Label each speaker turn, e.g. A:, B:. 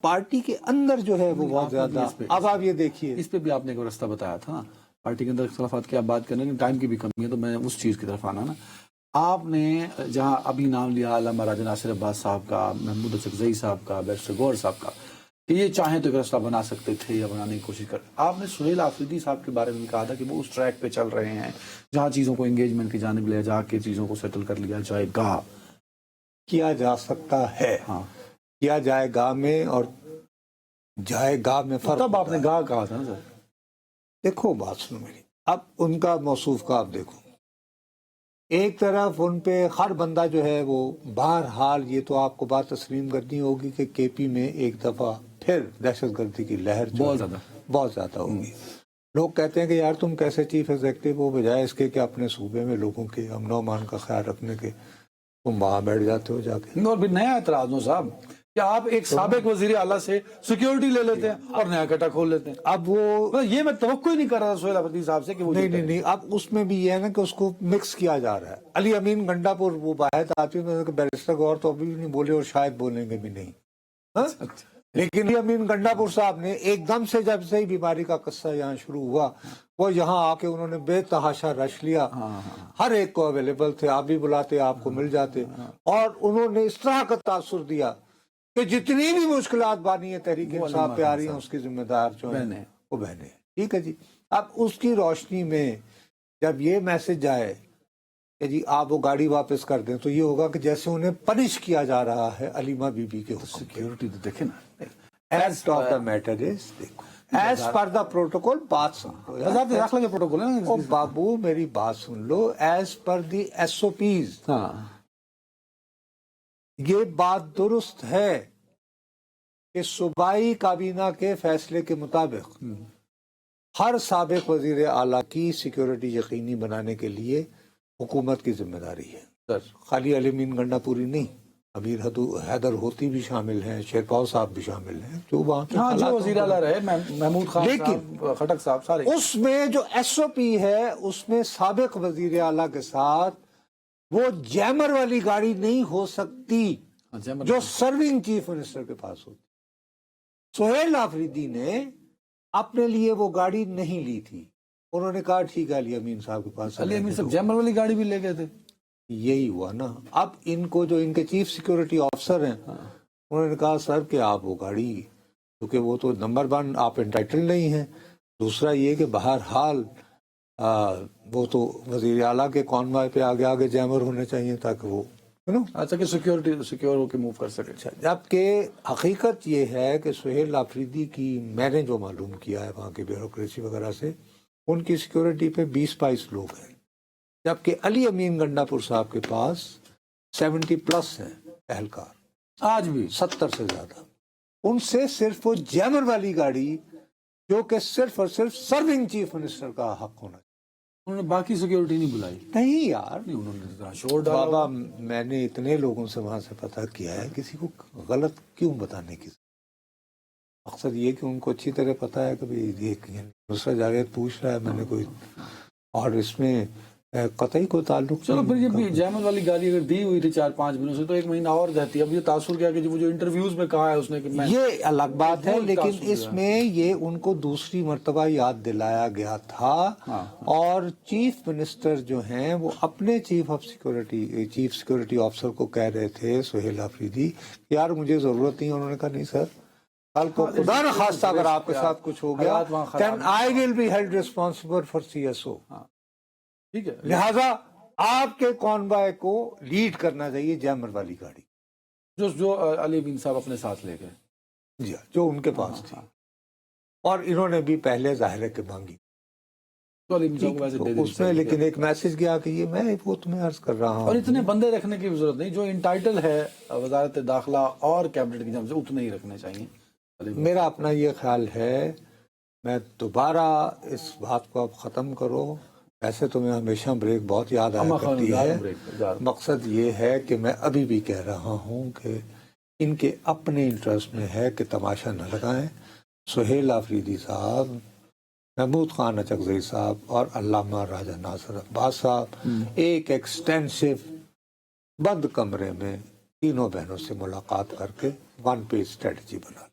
A: Party کے اندر جو ہے وہ بہت زیادہ. اب آپ یہ دیکھیے
B: اس پہ بھی آپ نے ایک رستہ بتایا تھا نا، پارٹی کے اندر اختلافات کی آپ بات کریں گے، ٹائم کی بھی کمی ہے تو میں اس چیز کی طرف آنا نا. آپ نے جہاں ابھی نام لیا علامہ راجہ ناصر عباس صاحب کا، محمود اکرزئی صاحب کا، بیرسٹر گوہر صاحب کا، کہ یہ چاہیں تو ایک رستہ بنا سکتے تھے یا بنانے کی کوشش کر. آپ نے سہیل آفریدی صاحب کے بارے میں کہا تھا کہ وہ اس ٹریک پہ چل رہے ہیں جہاں چیزوں کو انگیجمنٹ کی جانب لے جا کے چیزوں کو سیٹل کر لیا جائے گا.
A: کیا جا سکتا ہے،
B: ہاں،
A: کیا جائے گا میں اور جائے گا میں فرق.
B: تب آپ نے گاہ کہا تھا نا سر.
A: دیکھو بات سنو میری، اب ان کا موصوف کا آپ دیکھو، ایک طرف ان پہ ہر بندہ جو ہے وہ بہرحال یہ تو آپ کو بات تسلیم کرنی ہوگی کہ کے پی میں ایک دفعہ پھر دہشت گردی کی لہر بہت زیادہ ہوگی. لوگ کہتے ہیں کہ یار تم کیسے چیف ایگزیکٹو ہو، بجائے اس کے کہ اپنے صوبے میں لوگوں کے امن و امان کا خیال رکھنے کے تم وہاں بیٹھ جاتے ہو جا کے.
B: اور بھی نیا اعتراض ہو صاحب کہ آپ ایک سابق وزیر اعلیٰ سے سیکیورٹی لے لیتے ہیں اور نیا کٹا کھول لیتے ہیں.
A: اب وہ
B: یہ میں توقع ہی نہیں کر رہا سہیل آفریدی صاحب سے کہ وہ
A: نہیں اب اس میں بھی یہ ہے نا کہ اس کو مکس کیا جا رہا ہے. علی امین گنڈا پور وہ باہر آتی ہے کہ بیرسٹر گور تو ابھی بھی نہیں بولے اور شاید بولیں گے بھی نہیں. لیکن علی امین گنڈا پور صاحب نے ایک دم سے جب سے ہی بیماری کا قصہ یہاں شروع ہوا، وہ یہاں آ کے انہوں نے بے تحاشا رش لیا، ہر ایک کو اویلیبل تھے، آپ بھی بلاتے آپ کو مل جاتے، اور انہوں نے اس طرح کا تاثر دیا کہ جتنی بھی مشکلات بانی ہے تحریک انصاف پہ آ رہی ہیں اس کی ذمہ دار جو ہیں وہ بہنیں. ٹھیک ہے جی. اب اس کی روشنی میں جب یہ میسج آئے کہ جی آپ وہ گاڑی واپس کر دیں تو یہ ہوگا کہ جیسے انہیں پنش کیا جا رہا ہے علیمہ بی بی کے حکم.
B: سیکیورٹی تو دیکھیں نا.
A: As top the matter is دیکھو ایز پر دا پروٹوکول بات سن لو.
B: داخلہ کے پروٹوکول ہے نا.
A: او بابو میری بات سن لو، ایز پر دی ایس او پیز یہ بات درست ہے کہ صوبائی کابینہ کے فیصلے کے مطابق ہر سابق وزیر اعلیٰ کی سیکیورٹی یقینی بنانے کے لیے حکومت کی ذمہ داری ہے. خالی علی امین گنڈا پوری نہیں، امیر حیدر ہوتی بھی شامل ہیں، شیرپاؤ صاحب بھی شامل ہیں جو وہاں
B: جو وزیر اعلیٰ رہے، محمود خان صاحب، خٹک صاحب، سارے.
A: اس میں جو ایس او پی ہے اس میں سابق وزیر اعلیٰ کے ساتھ وہ جیمر والی گاڑی نہیں ہو سکتی جو سرونگ چیف منسٹر کے پاس ہوتی. سہیل آفریدی نے اپنے لیے وہ گاڑی نہیں لی تھی، انہوں نے کہا ٹھیک ہے علی امین صاحب کے پاس.
B: علی امین صاحب جیمر والی گاڑی بھی لے گئے تھے.
A: یہی ہوا نا. اب ان کو جو ان کے چیف سیکیورٹی آفیسر ہیں انہوں نے کہا سر کہ آپ وہ گاڑی، کیونکہ وہ تو نمبر 1 آپ انٹائٹل نہیں ہیں، دوسرا یہ کہ بہرحال وہ تو وزیر اعلیٰ کے کانوائے پہ آگے آگے جیمر ہونے چاہیے تاکہ وہ
B: اچھا کہ سیکیور ہو کے موو کر سکے.
A: جبکہ حقیقت یہ ہے کہ سہیل آفریدی کی میں نے جو معلوم کیا ہے وہاں کی بیوروکریسی وغیرہ سے، ان کی سیکیورٹی پہ 20-22 لوگ ہیں، جبکہ علی امین گنڈا پور صاحب کے پاس 70+ ہیں اہلکار،
B: آج بھی
A: 70 سے زیادہ. ان سے صرف وہ جیمر والی گاڑی جو کہ صرف اور صرف سرونگ چیف منسٹر کا حق ہونا.
B: انہوں نے باقی سیکیورٹی نہیں بلائی.
A: نہیں یار،
B: انہوں نے شور ڈالا.
A: بابا میں نے اتنے لوگوں سے وہاں سے پتہ کیا ہے، کسی کو غلط کیوں بتانے کی. مقصد یہ کہ ان کو اچھی طرح پتہ ہے کہ یہ دوسرا جاوید پوچھ رہا ہے میں نے کوئی، اور اس میں قطعی کو تعلق.
B: چلو پھر یہ جیمل والی گاڑی اگر دی ہوئی تھی 4-5 مہینوں سے تو 1 مہینہ اور جاتی. اب یہ تاثر کیا کہ جو انٹرویوز میں کہا ہے اس نے کہ میں، یہ
A: الگ بات ہے، لیکن اس میں یہ ان کو دوسری مرتبہ یاد دلایا گیا تھا. اور چیف منسٹر جو ہیں وہ اپنے چیف سیکیورٹی آفیسر کو کہہ رہے تھے سہیل آفریدی کہ یار مجھے ضرورت نہیں. انہوں نے کہا نہیں سر، کل کو خدا نہ خواستہ اگر آپ کے ساتھ کچھ ہو گیا then I will be held responsible for CSO.
B: ٹھیک ہے،
A: لہذا آپ کے کانوائے کو لیڈ کرنا چاہیے جیمر والی گاڑی
B: جو علی امین صاحب اپنے ساتھ لے گئے.
A: جی جو ان کے پاس تھی، اور انہوں نے بھی پہلے ظاہر ہے کہ مانگی
B: تو علی امین صاحب کو ویسے دے دی
A: اس میں، لیکن ایک میسج گیا کہ یہ میں وہ تمہیں عرض کر رہا ہوں.
B: اور اتنے بندے رکھنے کی ضرورت نہیں، جو انٹائٹل ہے وزارت داخلہ اور کیبنٹ کی جانب سے اتنے ہی رکھنے چاہیے.
A: میرا اپنا یہ خیال ہے، میں دوبارہ اس بات کو اب ختم کرو. ویسے تو میں ہمیشہ بریک بہت یاد آیا کرتی ہے، مقصد یہ ہے کہ میں ابھی بھی کہہ رہا ہوں کہ ان کے اپنے انٹرسٹ میں ہے کہ تماشا نہ لگائیں. سہیل آفریدی صاحب، محمود خان اکرزئی صاحب اور علامہ راجہ ناصر عباس صاحب ایک ایکسٹینسو بند کمرے میں تینوں بہنوں سے ملاقات کر کے 1 پیج اسٹریٹجی بنا